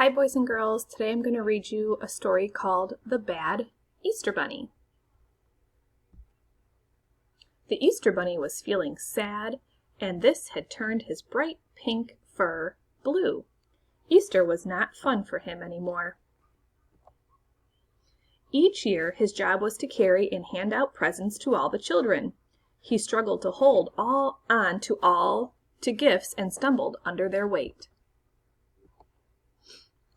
Hi boys and girls, today I'm going to read you a story called The Bad Easter Bunny. The Easter Bunny was feeling sad, and this had turned his bright pink fur blue. Easter was not fun for him anymore. Each year his job was to carry and hand out presents to all the children. He struggled to hold on to gifts and stumbled under their weight.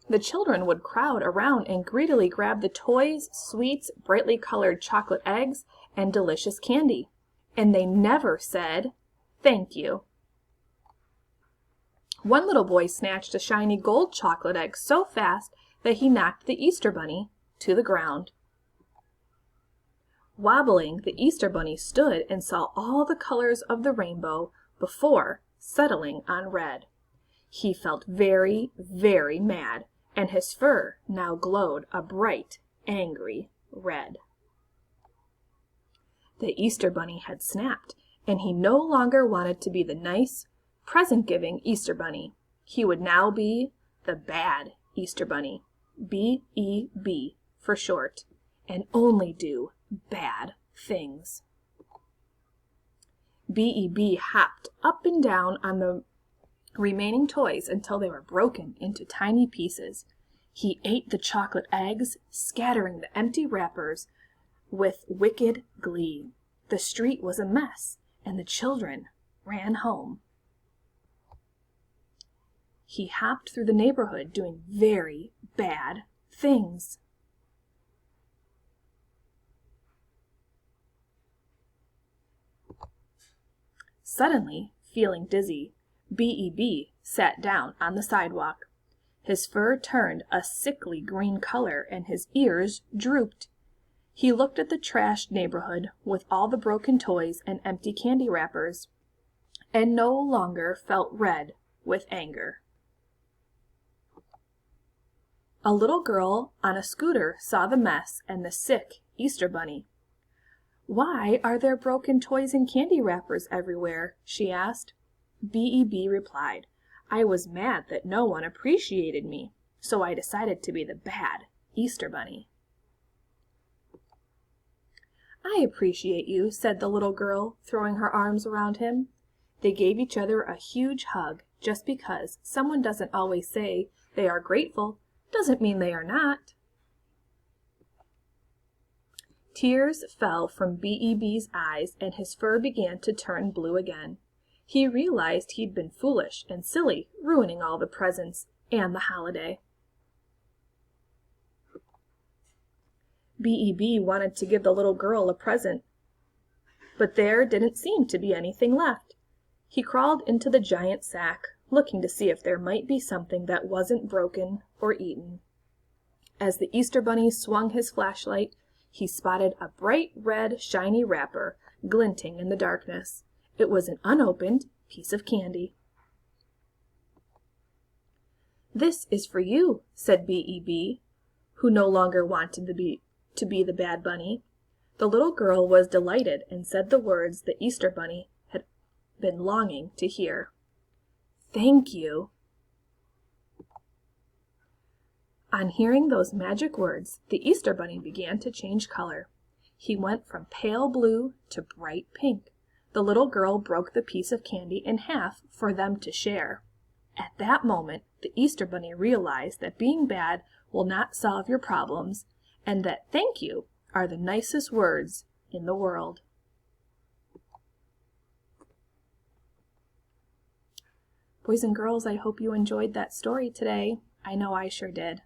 The children would crowd around and greedily grab the toys, sweets, brightly colored chocolate eggs, and delicious candy. And they never said, "Thank you." One little boy snatched a shiny gold chocolate egg so fast that he knocked the Easter Bunny to the ground. Wobbling, the Easter Bunny stood and saw all the colors of the rainbow before settling on red. He felt very, very mad, and his fur now glowed a bright, angry red. The Easter Bunny had snapped, and he no longer wanted to be the nice, present-giving Easter Bunny. He would now be the bad Easter Bunny, B-E-B for short, and only do bad things. B.E.B. hopped up and down on the remaining toys until they were broken into tiny pieces. He ate the chocolate eggs, scattering the empty wrappers with wicked glee. The street was a mess, and the children ran home. He hopped through the neighborhood doing very bad things. Suddenly, feeling dizzy, B.E.B. sat down on the sidewalk. His fur turned a sickly green color and his ears drooped. He looked at the trashed neighborhood with all the broken toys and empty candy wrappers, and no longer felt red with anger. A little girl on a scooter saw the mess and the sick Easter Bunny. "Why are there broken toys and candy wrappers everywhere?" she asked. B.E.B. replied, "I was mad that no one appreciated me, so I decided to be the bad Easter Bunny." "I appreciate you," said the little girl, throwing her arms around him. They gave each other a huge hug. Just because someone doesn't always say they are grateful doesn't mean they are not. Tears fell from B.E.B.'s eyes and his fur began to turn blue again. He realized he'd been foolish and silly, ruining all the presents and the holiday. B.E.B. wanted to give the little girl a present, but there didn't seem to be anything left. He crawled into the giant sack, looking to see if there might be something that wasn't broken or eaten. As the Easter Bunny swung his flashlight, he spotted a bright red shiny wrapper glinting in the darkness. It was an unopened piece of candy. "This is for you," said B.E.B., who no longer wanted to be the bad bunny. The little girl was delighted and said the words the Easter Bunny had been longing to hear. "Thank you." On hearing those magic words, the Easter Bunny began to change color. He went from pale blue to bright pink. The little girl broke the piece of candy in half for them to share. At that moment, the Easter Bunny realized that being bad will not solve your problems, and that thank you are the nicest words in the world. Boys and girls, I hope you enjoyed that story today. I know I sure did.